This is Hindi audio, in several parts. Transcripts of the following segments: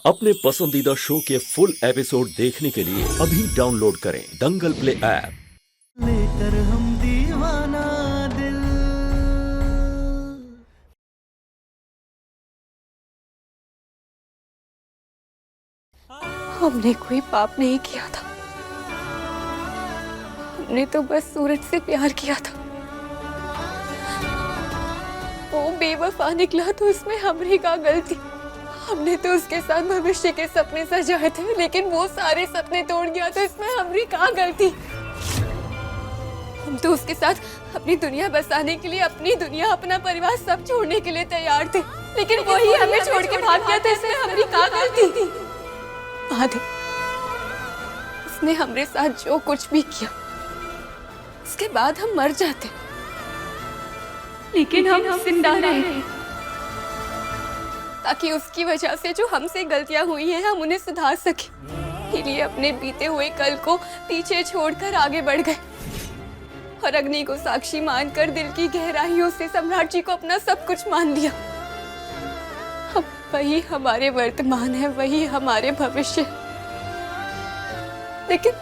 अपने पसंदीदा शो के फुल एपिसोड देखने के लिए अभी डाउनलोड करें दंगल प्ले ऐप। लेकर हम दीवाना दिल। हमने कोई पाप नहीं किया था। हमने तो बस सूरज से प्यार किया था। वो बेवफा निकला तो उसमें हमारी क्या गलती। हमने तो उसके साथ भविष्य के सपने सजाए थे, लेकिन वो सारे सपने तोड़ गया तो इसमें हमारी क्या गलती। हम तो उसके साथ अपनी दुनिया बसाने के लिए अपनी दुनिया, अपना परिवार सब छोड़ने के लिए तैयार थे, लेकिन वही हमें छोड़ के भाग गया तो इसमें हमारी क्या गलती। आदि, उसने हमारे साथ जो कुछ भी किया उसके बाद हम मर जाते, लेकिन हम जिंदा रहे ताकि उसकी वजह से जो हमसे गलतियां हुई हैं हम उन्हें सुधार सके। इसलिए अपने बीते हुए कल को पीछे छोड़कर आगे बढ़ गए और अग्नि को साक्षी मानकर दिल की गहराइयों से सम्राट जी को अपना सब कुछ मान लिया। अब वही हमारे वर्तमान है, वही हमारे भविष्य। लेकिन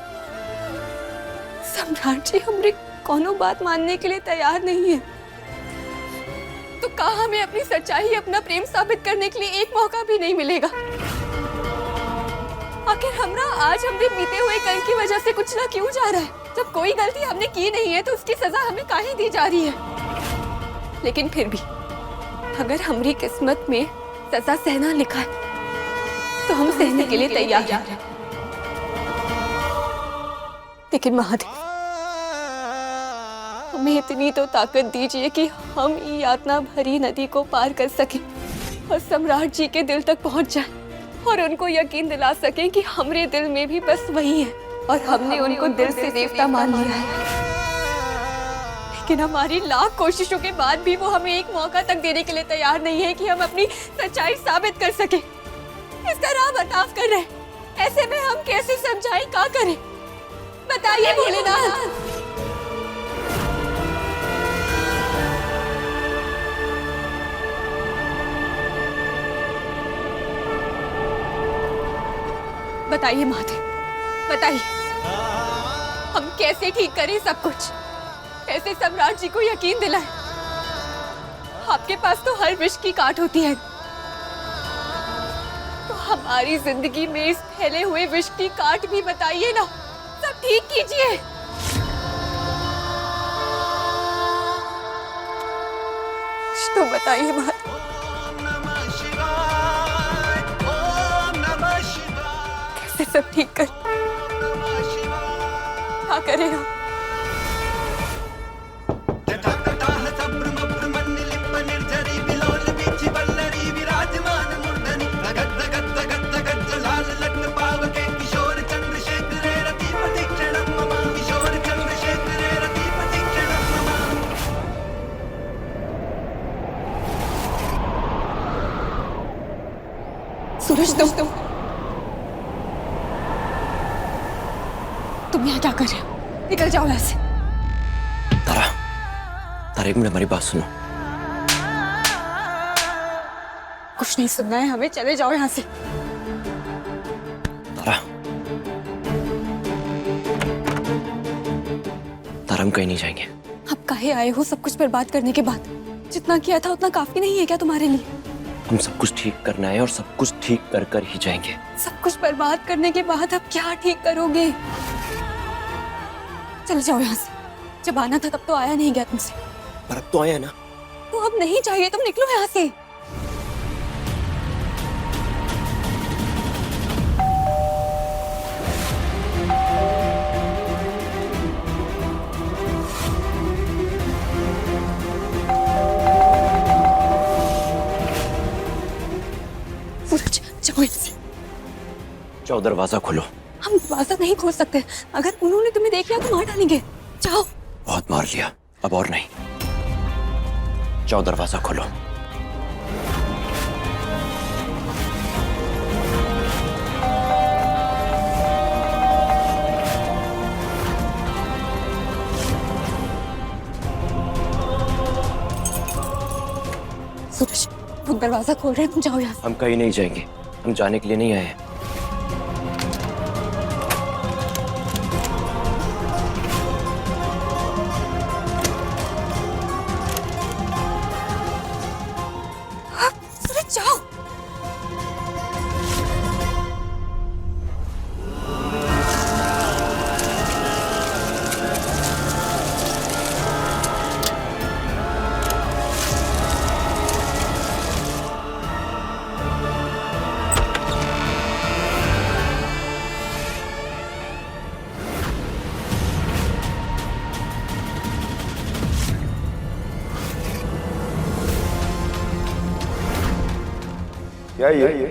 सम्राट जी हमारी कोनो बात मानने के लिए तैयार नहीं है। तो कहा हमें अपनी सच्चाई, अपना प्रेम साबित करने के लिए एक मौका भी नहीं मिलेगा। आखिर हमरा आज हमने बीते हुए कल की वजह से कुछ ना क्यों जा रहा है। जब कोई गलती हमने की नहीं है तो उसकी सजा हमें काहे दी जा रही है। लेकिन फिर भी अगर हमारी किस्मत में सजा सहना लिखा है तो हम सहने के लिए तैयार हैं। लेकिन महादेव, हमें इतनी तो ताकत दीजिए कि हम ये यातना भरी नदी को पार कर सकें और सम्राट जी के दिल तक पहुंच जाएं और उनको यकीन दिला सकें कि हमारे दिल में भी बस वही है और हमने उनको दिल से देवता मान लिया है। लेकिन हमारी लाख कोशिशों के बाद भी वो हमें एक मौका तक देने के लिए तैयार नहीं है कि हम अपनी सच्चाई साबित कर सकें। इस तरह बर्ताव कर रहे, ऐसे में हम कैसे समझाएं, क्या करें, बताइए भोलेनाथ। बताइए महादेव, बताइए हम कैसे ठीक करें सब कुछ, कैसे सम्राट जी को यकीन दिलाएं। आपके पास तो हर विष की काट होती है, तो हमारी जिंदगी में इस फैले हुए विष की काट भी बताइए ना, सब ठीक कीजिए। कुछ तो बताइए महादेव। सब ठीक कर, क्या करेगा। सूरज, तुम यहाँ क्या कर रहे हो? निकल जाओ यहाँ से। तारा, तारा एक मिनट हमारी बात सुनो। कुछ नहीं सुनना है हमें, चले जाओ यहाँ से। तारा, तारा हम कहीं नहीं जाएंगे। अब काहे आए हो सब कुछ बर्बाद करने के बाद? जितना किया था उतना काफी नहीं है क्या तुम्हारे लिए? हम सब कुछ ठीक करना है और सब कुछ ठीक कर कर ही जाएंगे। सब कुछ बर्बाद करने के बाद अब क्या ठीक करोगे? चले जाओ यहाँ से। जब आना था तब तो आया नहीं गया तुमसे। पर अब तो आया ना। तो अब नहीं चाहिए, तुम निकलो यहाँ से। सूरज, जाओ यहाँ से। जाओ, दरवाजा खोलो। हम दरवाजा नहीं खोल सकते। अगर उन्होंने तुम्हें देख लिया तो मार डालेंगे। जाओ। बहुत मार लिया, अब और नहीं। जाओ, दरवाजा खोलो। सूरज, वो दरवाजा खोल रहे हैं, तुम जाओ यहाँ से। हम कहीं नहीं जाएंगे। हम जाने के लिए नहीं आए हैं। सूरज जाओ। क्या ये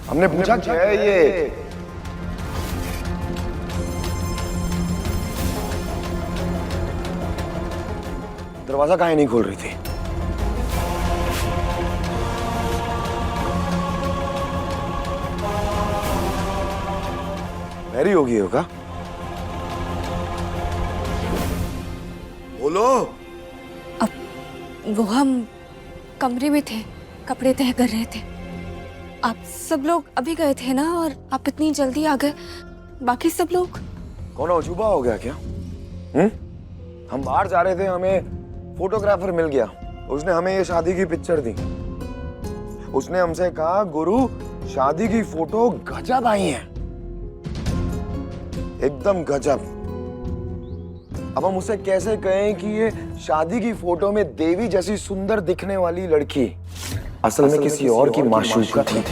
हमने पूछा क्या है ये? दरवाजा काहे नहीं खोल रही थी? मैरी होगी होगा। बोलो। वो हम कमरे में थे, कपड़े तह कर रहे थे। आप सब लोग अभी गए थे ना, और आप इतनी जल्दी आ गए। बाकी सब लोग? कौन अजूबा हो गया क्या? हम बाहर जा रहे थे, हमें फोटोग्राफर मिल गया। उसने हमें ये शादी की पिक्चर दी। उसने हमसे कहा गुरु शादी की फोटो गजब आई है, एकदम गजब। अब हम उसे कैसे कहें कि ये शादी की फोटो में देवी जैसी सुंदर दिखने वाली लड़की असल में किसी और की माशूका थी।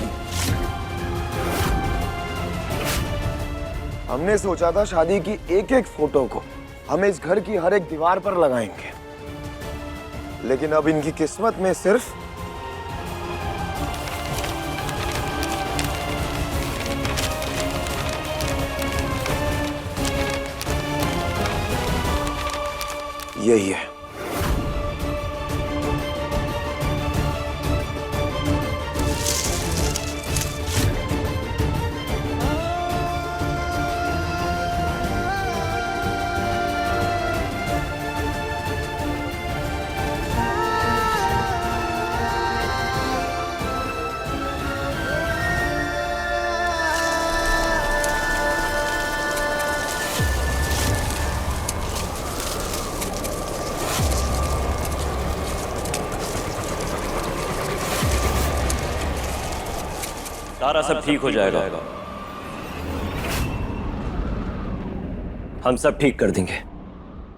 हमने सोचा था शादी की एक एक फोटो को हम इस घर की हर एक दीवार पर लगाएंगे, लेकिन अब इनकी किस्मत में सिर्फ यही है। सारा सब ठीक हो जाएगा। हम सब ठीक कर देंगे।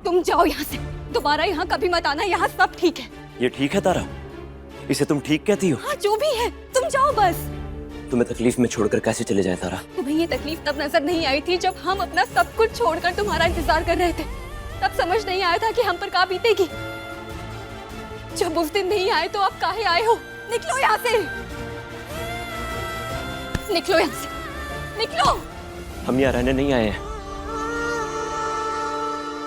तुम जाओ यहाँ से, दोबारा यहाँ कभी मत आना। यहाँ सब ठीक है। ये ठीक है तारा? इसे तुम ठीक कहती हो? हाँ, जो भी है, तुम जाओ बस। तुम्हें तकलीफ में छोड़कर कैसे चले जाए तारा? तुम्हें ये तकलीफ तब नजर नहीं आई थी जब हम अपना सब कुछ छोड़कर तुम्हारा इंतजार कर रहे थे। तब समझ नहीं आया था कि हम पर क्या बीतेगी। जब उस दिन नहीं आए तो आप काहे आए हो? निकलो यहाँ से, निकलो यहाँ से, निकलो। हम यहाँ रहने नहीं आए हैं,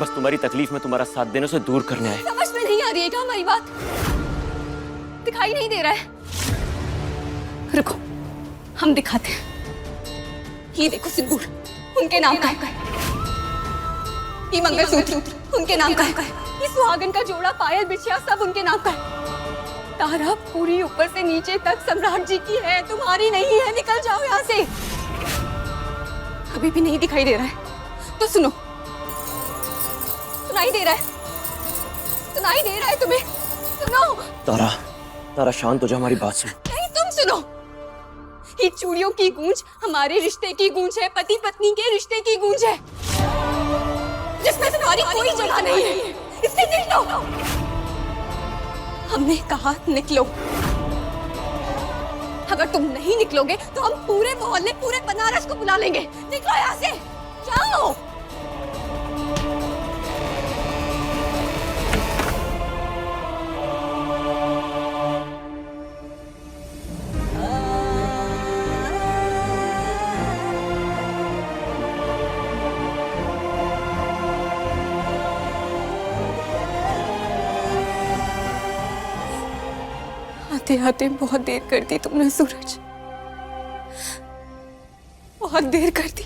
बस तुम्हारी तकलीफ में तुम्हारा साथ देने से दूर करने आए। समझ में नहीं आ रही है क्या हमारी बात? दिखाई नहीं दे रहा है? रुको, हम दिखाते हैं। ये देखो सिंदूर, उनके नाम का है। ये मंगलसूत्र उनके नाम का है। ये सुहागन का जोड़ा, पायल, बिछिया सब उनके नाम का है। तारा पूरी ऊपर से नीचे तक सम्राट जी की है, तुम्हारी नहीं है। निकल जाओ यहाँ से। अभी भी नहीं दिखाई दे रहा है तो सुनो। सुनाई दे रहा है? सुनाई दे रहा है तुम्हें? सुनो। तारा, तारा शांत हो जा, हमारी बात सुन। नहीं, तुम सुनो। ये चूड़ियों की गूंज हमारे रिश्ते की गूंज है, पति पत्नी के रिश्ते की गूंज है, जिसमें तुम्हारी कोई जगह नहीं है। इससे निकलो। हमने कहा निकलो। अगर तुम नहीं निकलोगे तो हम पूरे मोहल्ले, पूरे बनारस को बुला लेंगे। निकलो यहाँ से, जाओ। आते आते बहुत देर कर दी तुमने सूरज, बहुत देर कर दी।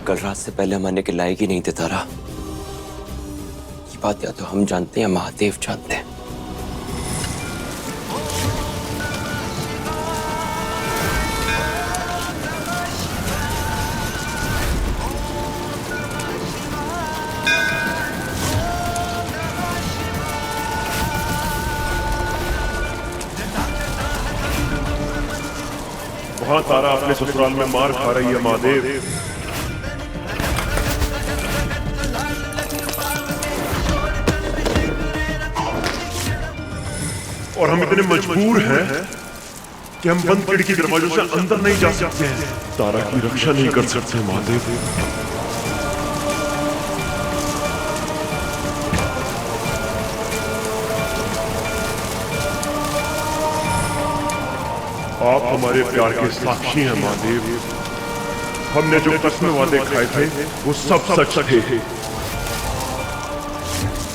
कल रात से पहले हम आने के लायक ही नहीं थे तारा। ये बात या तो हम जानते हैं या महादेव जानते हैं। वहां तारा अपने ससुराल में मार खा रही है महादेव। और हम इतने मजबूर हैं कि हम बंद खिड़की दरवाजों से अंदर नहीं जा सकते हैं। तारा की रक्षा नहीं कर सकते महादेव। आप हमारे प्यार के साक्षी हैं महादेव। हमने जो कसमें वादे खाए थे वो सब सच थे।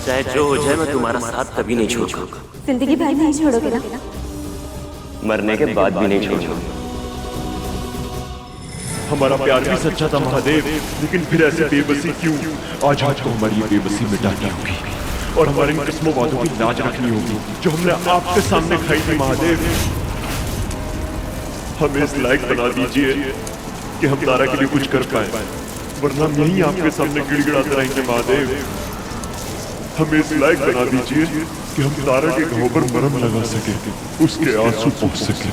चाहे जो हो जाए मैं तुम्हारा साथ कभी नहीं छोड़ूंगा। जिंदगी भर नहीं छोड़ोगे ना? मरने के बाद भी नहीं छोड़ूंगा। हमारा प्यार भी सच्चा था महादेव, लेकिन फिर ऐसे बेबसी क्यों? आज आपको हमारी ये बेबसी मिटानी होगी और हमारे इन किस्मों वादों की लाज रखनी होगी जो हमने आपके सामने खाई थी महादेव। हमें इस लायक बना दीजिए कि हम तारा के लिए कुछ कर पाए, वरना हम यहीं आपके सामने गिड़गिड़ाते रहेंगे महादेव। हमें इस लायक बना दीजिए कि हम तारा के घाव पर मरहम लगा सके, उसके आंसू पोंछ सके।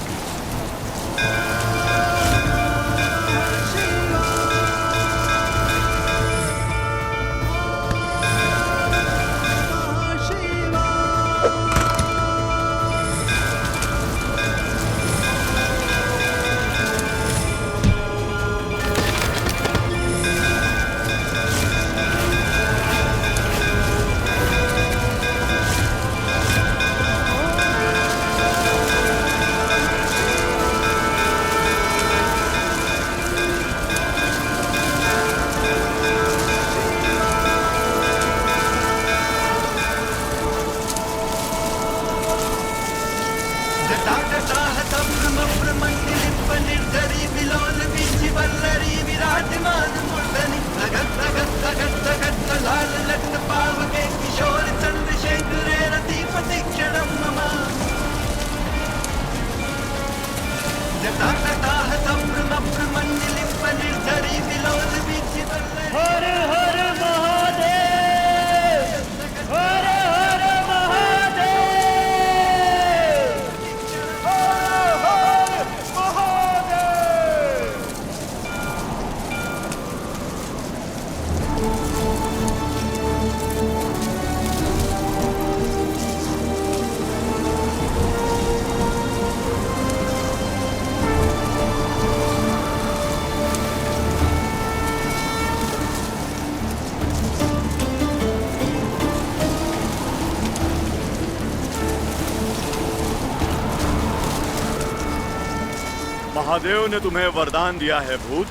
महादेव ने तुम्हें वरदान दिया है भूत,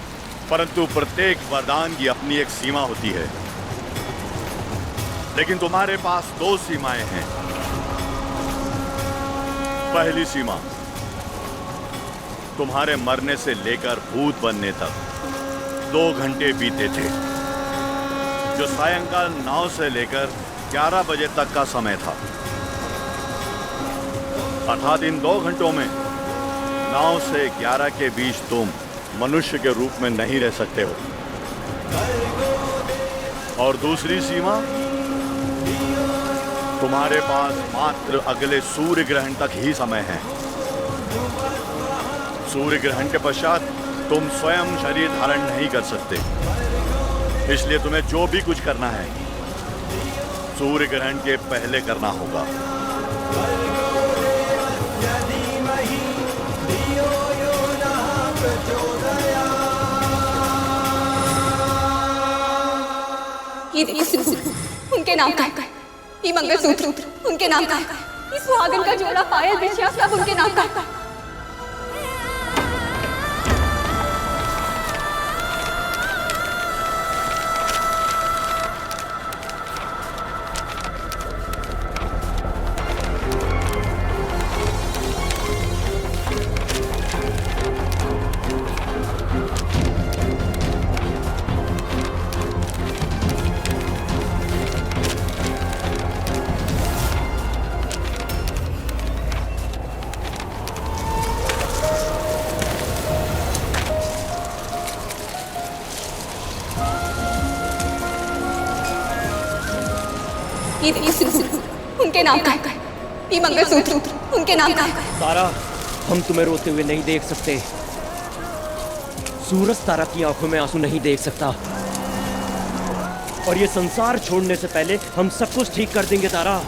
परंतु प्रत्येक वरदान की अपनी एक सीमा होती है। लेकिन तुम्हारे पास दो सीमाएं हैं। पहली सीमा, तुम्हारे मरने से लेकर भूत बनने तक 2 घंटे बीते थे, जो सायंकाल 9 से लेकर 11 बजे तक का समय था। अर्थात इन 2 घंटों में 9 से 11 के बीच तुम मनुष्य के रूप में नहीं रह सकते हो। और दूसरी सीमा, तुम्हारे पास मात्र अगले सूर्य ग्रहण तक ही समय है। सूर्य ग्रहण के पश्चात तुम स्वयं शरीर धारण नहीं कर सकते। इसलिए तुम्हें जो भी कुछ करना है सूर्य ग्रहण के पहले करना होगा। ये देखो, उनके नाम का है। ये मंगलसूत्र उनके नाम का है। ये सुहागन का जोड़ा, पायल, बिछिया सब उनके नाम का है। ये देखो, उनके नाम का है। ये मंगलसूत्र उनके नाम का है। तारा, हम तुम्हें रोते हुए नहीं देख सकते। सूरज तारा की आंखों में आंसू नहीं देख सकता, और ये संसार छोड़ने से पहले हम सब कुछ ठीक कर देंगे तारा।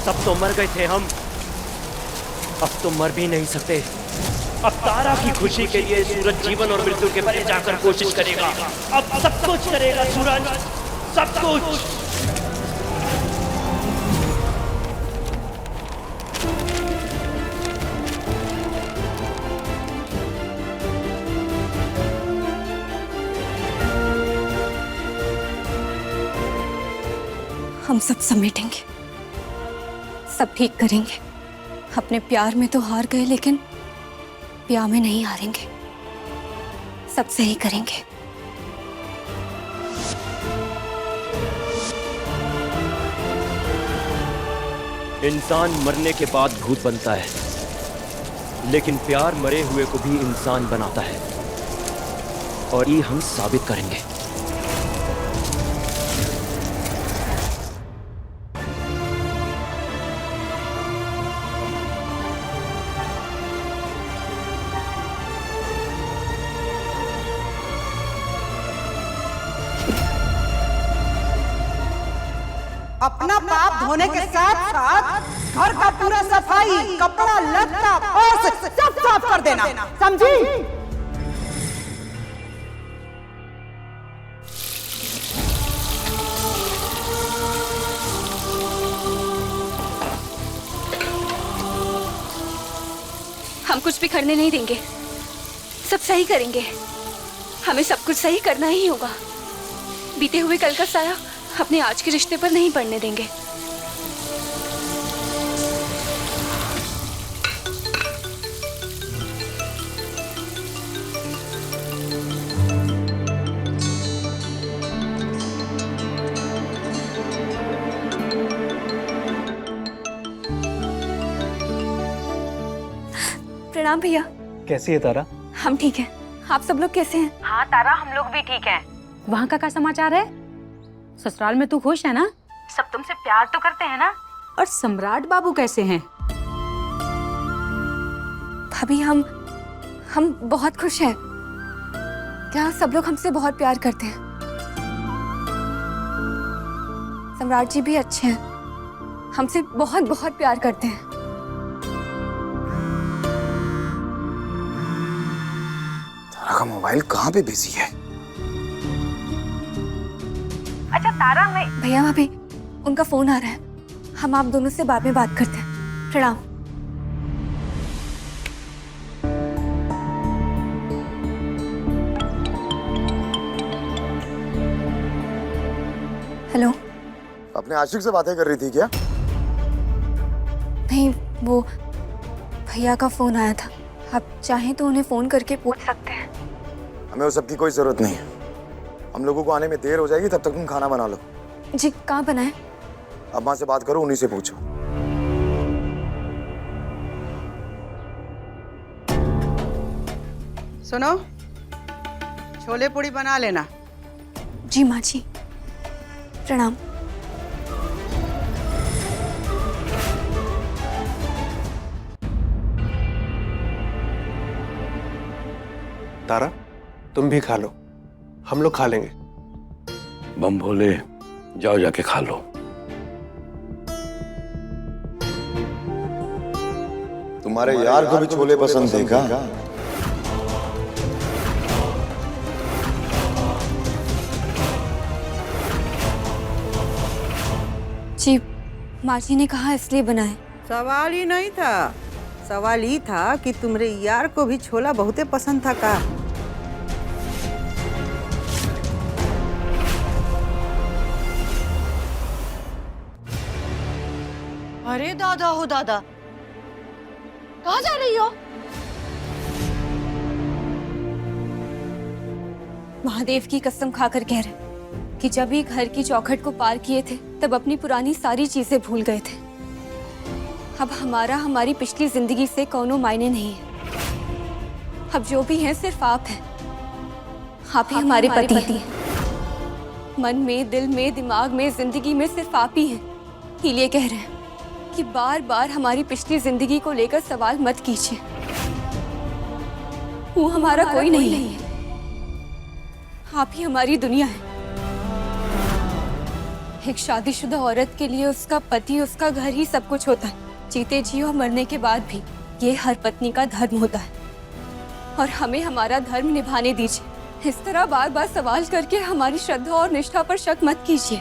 सब तो मर गए थे हम, अब तो मर भी नहीं सकते। अब तारा की खुशी के लिए सूरज जीवन और मृत्यु के परे जाकर कोशिश करेगा। अब सब कुछ करेगा सूरज, सब कुछ। हम सब समेटेंगे, सब ठीक करेंगे। अपने प्यार में तो हार गए, लेकिन प्यार में नहीं हारेंगे। सब सही करेंगे। इंसान मरने के बाद भूत बनता है, लेकिन प्यार मरे हुए को भी इंसान बनाता है, और ये हम साबित करेंगे। अपना पाप धोने के साथ साथ घर का पूरा सफाई, कपड़ा लत्ता फर्श सब साफ कर देना, समझी? हम कुछ भी करने नहीं देंगे, सब सही करेंगे। हमें सब कुछ सही करना ही होगा। बीते हुए कल का साया अपने आज के रिश्ते पर नहीं पड़ने देंगे। प्रणाम भैया। कैसी है तारा? हम ठीक हैं। आप सब लोग कैसे हैं? हाँ तारा, हम लोग भी ठीक हैं। वहाँ का क्या समाचार है? ससुराल में तू खुश है ना? सब तुमसे प्यार तो करते हैं ना? और सम्राट बाबू कैसे हैं? भाभी हम बहुत खुश हैं। क्या सब लोग हमसे बहुत प्यार करते हैं। सम्राट जी भी अच्छे हैं, हमसे बहुत बहुत प्यार करते हैं। तारा का मोबाइल कहाँ पे बिजी है? अच्छा तारा, मैं भैया भाभी उनका फोन आ रहा है, हम आप दोनों से बाद में बात करते हैं। प्रणाम। हेलो। अपने आशिक से बातें कर रही थी क्या? नहीं, वो भैया का फोन आया था। आप चाहें तो उन्हें फोन करके पूछ सकते हैं। हमें उस सब की कोई जरूरत नहीं है। हम लोगों को आने में देर हो जाएगी, तब तक तुम खाना बना लो। जी, कहाँ बनाए? अम्मा से बात करो, उन्हीं से पूछो। सुनो, छोले पूड़ी बना लेना। जी माँ जी। प्रणाम। तारा, तुम भी खा लो, हम लोग खा लेंगे। बम भोले, जाओ जाके खा लो। तुम्हारे यार को भी छोले पसंद थे क्या? जी, माँ जी ने कहा इसलिए बनाए। सवाल ही नहीं था, सवाल ही था कि तुम्हारे यार को भी छोला बहुते पसंद था का? अरे दादा हो दादा, कहाँ जा रही हो? महादेव की कसम खाकर कह रहे कि जब ही घर की चौखट को पार किए थे तब अपनी पुरानी सारी चीजें भूल गए थे। अब हमारी पिछली जिंदगी से कोनो मायने नहीं है। अब जो भी है सिर्फ आप हैं। आप ही हमारे पति हैं। मन में, दिल में, दिमाग में, जिंदगी में सिर्फ आप ही हैं। इसीलिए कह रहे हैं कि बार बार हमारी पिछली जिंदगी को लेकर सवाल मत कीजिए। वो हमारा कोई नहीं है। आप ही हमारी दुनिया है। एक शादीशुदा औरत के लिए उसका पति, उसका घर ही सब कुछ होता है। जीते जी और मरने के बाद भी ये हर पत्नी का धर्म होता है और हमें हमारा धर्म निभाने दीजिए। इस तरह बार बार सवाल करके हमारी श्रद्धा और निष्ठा पर शक मत कीजिए।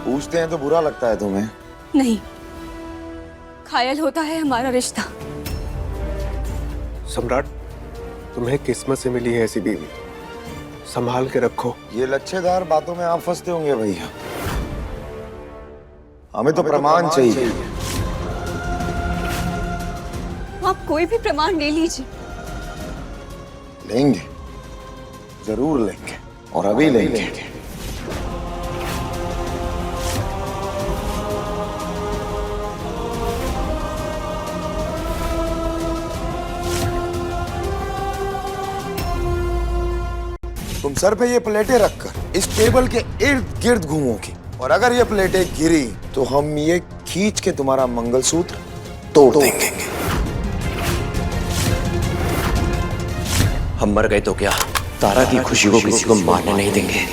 पूछते हैं तो बुरा लगता है तुम्हें? नहीं, घायल होता है हमारा रिश्ता। सम्राट, तुम्हें किस्मत से मिली है ऐसी बीवी, संभाल के रखो। ये लच्छेदार बातों में आप फंसते होंगे भैया। हमें तो प्रमाण चाहिए। आप कोई भी प्रमाण ले लीजिए। लेंगे, जरूर लेंगे और अभी लेंगे। तुम सर पे ये प्लेटें रखकर इस टेबल के इर्द गिर्द घूमोगी और अगर ये प्लेटें गिरी तो हम ये खींच के तुम्हारा मंगलसूत्र तोड़ देंगे। हम मर गए तो क्या, तारा की खुशी को किसी को मारने नहीं देंगे।